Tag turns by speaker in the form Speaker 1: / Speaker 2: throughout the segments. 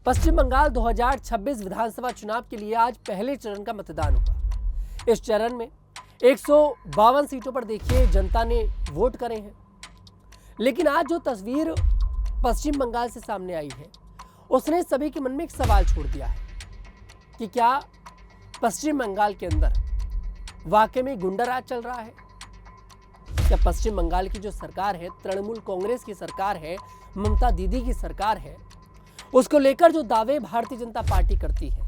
Speaker 1: पश्चिम बंगाल 2026 विधानसभा चुनाव के लिए आज पहले चरण का मतदान हुआ। इस चरण में 152 सीटों पर देखिए जनता ने वोट करे हैं। लेकिन आज जो तस्वीर पश्चिम बंगाल से सामने आई है उसने सभी के मन में एक सवाल छोड़ दिया है कि क्या पश्चिम बंगाल के अंदर वाकई में गुंडा राज चल रहा है। क्या पश्चिम बंगाल की जो सरकार है, तृणमूल कांग्रेस की सरकार है, ममता दीदी की सरकार है, उसको लेकर जो दावे भारतीय जनता पार्टी करती है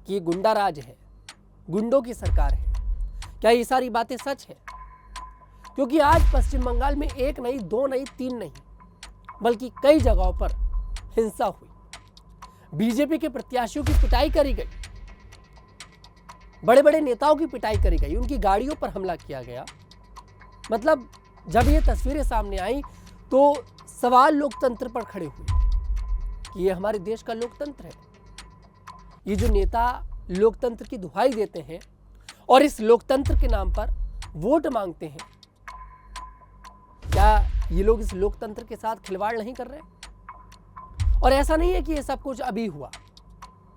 Speaker 1: कि ये गुंडा राज है, गुंडों की सरकार है, क्या ये सारी बातें सच है? क्योंकि आज पश्चिम बंगाल में एक नहीं, दो नहीं, तीन नहीं, बल्कि कई जगहों पर हिंसा हुई। बीजेपी के प्रत्याशियों की पिटाई करी गई, बड़े बड़े नेताओं की पिटाई करी गई, उनकी गाड़ियों पर हमला किया गया। मतलब जब ये तस्वीरें सामने आई तो सवाल लोकतंत्र पर खड़े हुए कि ये हमारे देश का लोकतंत्र है। ये जो नेता लोकतंत्र की दुहाई देते हैं और इस लोकतंत्र के नाम पर वोट मांगते हैं, क्या ये लोग इस लोकतंत्र के साथ खिलवाड़ नहीं कर रहे? और ऐसा नहीं है कि ये सब कुछ अभी हुआ,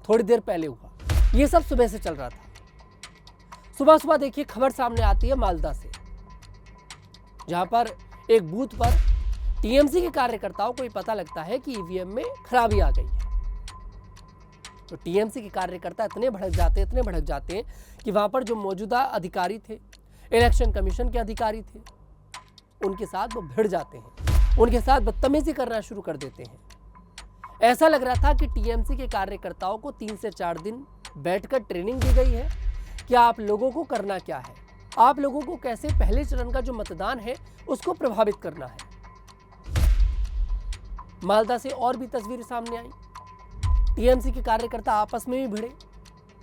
Speaker 1: थोड़ी देर पहले हुआ, ये सब सुबह से चल रहा था। सुबह सुबह देखिए खबर सामने आती है मालदा से, जहां पर एक बूथ पर टीएमसी के कार्यकर्ताओं को ये पता लगता है कि ईवीएम में खराबी आ गई है। तो टीएमसी के कार्यकर्ता इतने भड़क जाते हैं कि वहां पर जो मौजूदा अधिकारी थे, इलेक्शन कमीशन के अधिकारी थे, उनके साथ वो भिड़ जाते हैं, उनके साथ बदतमीजी करना शुरू कर देते हैं। ऐसा लग रहा था कि टीएमसी के कार्यकर्ताओं को 3 से 4 दिन बैठकर ट्रेनिंग दी गई है कि आप लोगों को करना क्या है, आप लोगों को कैसे पहले चरण का जो मतदान है उसको प्रभावित करना है। मालदा से और भी तस्वीरें सामने आई। टीएमसी के कार्यकर्ता आपस में भी भिड़े।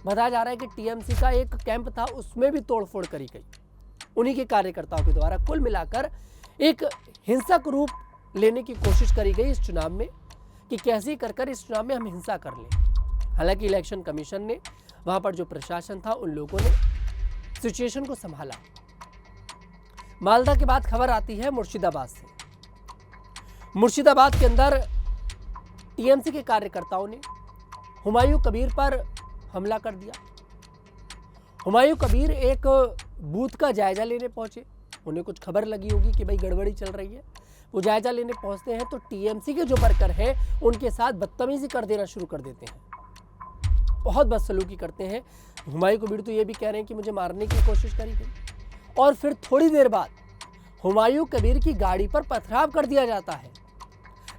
Speaker 1: बताया जा रहा है कि टीएमसी का एक कैंप था, उसमें भी तोड़फोड़ करी गई उन्हीं के कार्यकर्ताओं के द्वारा। कुल मिलाकर एक हिंसक रूप लेने की कोशिश करी गई इस चुनाव में कि कैसे कर इस चुनाव में हम हिंसा कर लें। हालांकि इलेक्शन कमीशन ने, वहां पर जो प्रशासन था, उन लोगों ने सिचुएशन को संभाला। मालदा के बाद खबर आती है मुर्शिदाबाद से। मुर्शिदाबाद के अंदर टीएमसी के कार्यकर्ताओं ने हुमायूं कबीर पर हमला कर दिया। हुमायूं कबीर एक बूथ का जायजा लेने पहुंचे। उन्हें कुछ खबर लगी होगी कि भाई गड़बड़ी चल रही है। वो जायजा लेने पहुंचते हैं तो टीएमसी के जो वर्कर हैं उनके साथ बदतमीजी कर देना शुरू कर देते हैं, बहुत बदसलूकी करते हैं। हुमायूं कबीर तो ये भी कह रहे हैं कि मुझे मारने की कोशिश करी गई। और फिर थोड़ी देर बाद हुमायूं कबीर की गाड़ी पर पथराव कर दिया जाता है।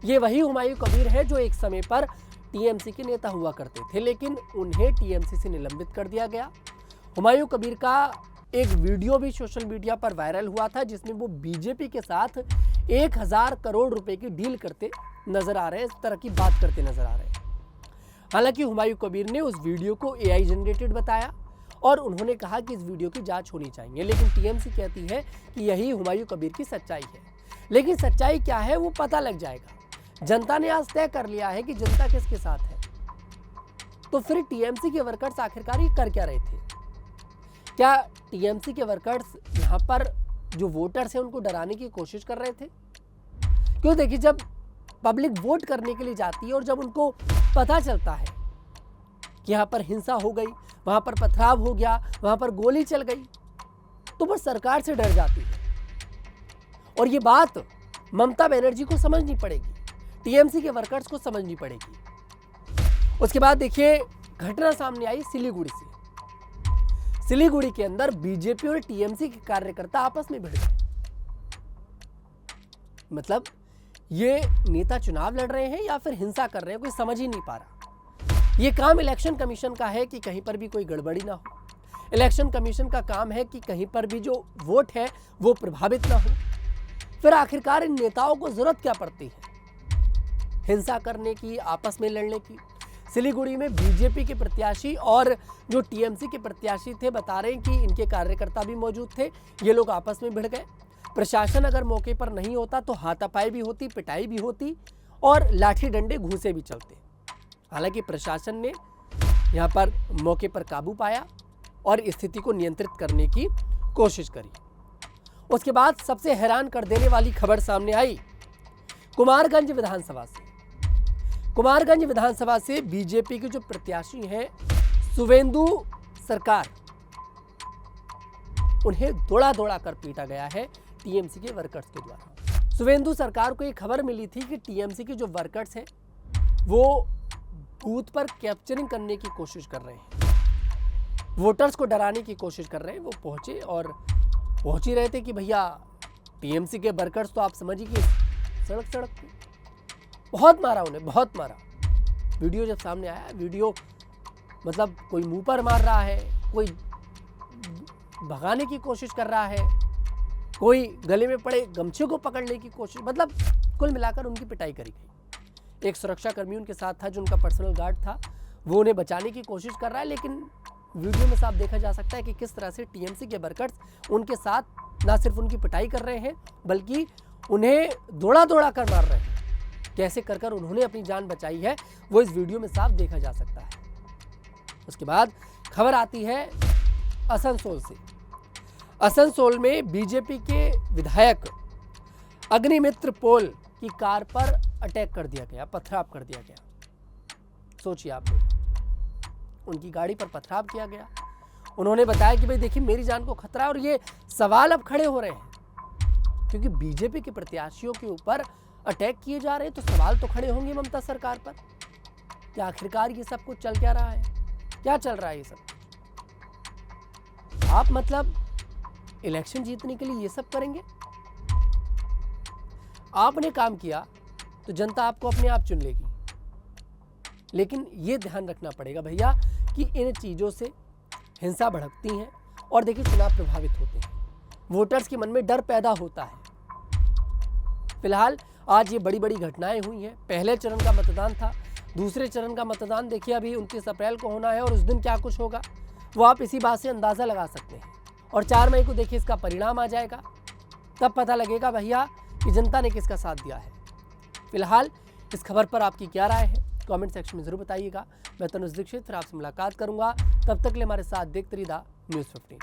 Speaker 1: ये वही हुमायूं कबीर है जो एक समय पर टीएमसी के नेता हुआ करते थे, लेकिन उन्हें टीएमसी से निलंबित कर दिया गया। हुमायूं कबीर का एक वीडियो भी सोशल मीडिया पर वायरल हुआ था जिसमें वो बीजेपी के साथ 1000 करोड़ रुपए की डील करते नजर आ रहे हैं, इस तरह की बात करते नजर आ रहे हैं। हालांकि हुमायूं कबीर ने उस वीडियो को एआई जनरेटेड बताया और उन्होंने कहा कि इस वीडियो की जांच होनी चाहिए, लेकिन टीएमसी कहती है कि यही हुमायूं कबीर की सच्चाई है। लेकिन सच्चाई क्या है वो पता लग जाएगा। जनता ने आज तय कर लिया है कि जनता किसके साथ है। तो फिर टीएमसी के वर्कर्स आखिरकार ये कर क्या रहे थे? क्या टीएमसी के वर्कर्स यहाँ पर जो वोटर्स हैं उनको डराने की कोशिश कर रहे थे? क्यों, देखिए जब पब्लिक वोट करने के लिए जाती है और जब उनको पता चलता है कि यहाँ पर हिंसा हो गई, वहां पर पथराव हो गया, वहां पर गोली चल गई, तो वो सरकार से डर जाती है। और ये बात ममता बनर्जी को समझनी पड़ेगी, टीएमसी के वर्कर्स को समझनी पड़ेगी। उसके बाद देखिए घटना सामने आई सिलीगुड़ी से। सिलीगुड़ी के अंदर बीजेपी और टीएमसी के कार्यकर्ता आपस में भिड़ गए। मतलब ये नेता चुनाव लड़ रहे हैं या फिर हिंसा कर रहे हैं, कोई समझ ही नहीं पा रहा। ये काम इलेक्शन कमीशन का है कि कहीं पर भी कोई गड़बड़ी ना हो। इलेक्शन कमीशन का काम है कि कहीं पर भी जो वोट है वो प्रभावित ना हो। फिर आखिरकार इन नेताओं को जरूरत क्या पड़ती है हिंसा करने की, आपस में लड़ने की? सिलीगुड़ी में बीजेपी के प्रत्याशी और जो टीएमसी के प्रत्याशी थे बता रहे हैं कि इनके कार्यकर्ता भी मौजूद थे। ये लोग आपस में भिड़ गए। प्रशासन अगर मौके पर नहीं होता तो हाथापाई भी होती, पिटाई भी होती और लाठी डंडे घूंसे भी चलते। हालांकि प्रशासन ने यहाँ पर मौके पर काबू पाया और स्थिति को नियंत्रित करने की कोशिश करी। उसके बाद सबसे हैरान कर देने वाली खबर सामने आई कुमारगंज विधानसभा से। कुमारगंज विधानसभा से बीजेपी के जो प्रत्याशी हैं शुभेंदु सरकार, उन्हें दौड़ा दौड़ा कर पीटा गया है टीएमसी के वर्कर्स के द्वारा। शुभेंदु सरकार को एक खबर मिली थी कि टीएमसी के जो वर्कर्स हैं वो बूथ पर कैप्चरिंग करने की कोशिश कर रहे हैं, वोटर्स को डराने की कोशिश कर रहे हैं। वो पहुंचे और पहुंच ही रहे थे कि भैया टीएमसी के वर्कर्स तो आप समझिए कि सड़क पे बहुत मारा उन्हें, बहुत मारा। वीडियो जब सामने आया, वीडियो मतलब कोई मुंह पर मार रहा है, कोई भगाने की कोशिश कर रहा है, कोई गले में पड़े गमछे को पकड़ने की कोशिश, मतलब कुल मिलाकर उनकी पिटाई करी गई। एक सुरक्षा कर्मी उनके साथ था जो उनका पर्सनल गार्ड था, वो उन्हें बचाने की कोशिश कर रहा है, लेकिन वीडियो में साफ देखा जा सकता है कि किस तरह से टीएमसी के वर्कर्स उनके साथ ना सिर्फ उनकी पिटाई कर रहे हैं बल्कि उन्हें दौड़ा दौड़ा कर मार रहे हैं। कैसे कर कर उन्होंने अपनी जान बचाई है वो इस वीडियो में साफ देखा जा सकता है। उसके बाद खबर आती है आसनसोल से। आसनसोल में बीजेपी के विधायक अग्निमित्र पोल की कार पर अटैक कर दिया गया, पथराव कर दिया गया। सोचिए आप लोग, उनकी गाड़ी पर पथराव किया गया। उन्होंने बताया कि भाई देखिए मेरी जान को खतरा है, और ये सवाल अब खड़े हो रहे हैं क्योंकि बीजेपी के प्रत्याशियों के ऊपर अटैक किए जा रहे हैं, तो सवाल तो खड़े होंगे ममता सरकार पर कि आखिरकार ये सब कुछ चल क्या रहा है, क्या चल रहा है ये सब। आप मतलब इलेक्शन जीतने के लिए ये सब करेंगे? आपने काम किया तो जनता आपको अपने आप चुन लेगी, लेकिन ये ध्यान रखना पड़ेगा भैया कि इन चीजों से हिंसा भड़कती हैं और देखिए चुनाव प्रभावित होते हैं, वोटर्स के मन में डर पैदा होता है। फिलहाल आज ये बड़ी बड़ी घटनाएं हुई हैं। पहले चरण का मतदान था, दूसरे चरण का मतदान देखिए अभी 29 अप्रैल को होना है, और उस दिन क्या कुछ होगा वो आप इसी बात से अंदाजा लगा सकते हैं। और 4 मई को देखिए इसका परिणाम आ जाएगा, तब पता लगेगा भैया कि जनता ने किसका साथ दिया है। फिलहाल इस खबर पर आपकी क्या राय है कमेंट सेक्शन में जरूर बताइएगा। मैं तनुज दीक्षित फिर आपसे मुलाकात करूंगा, तब तक के लिए हमारे साथ देखते रहिए न्यूज़ 15।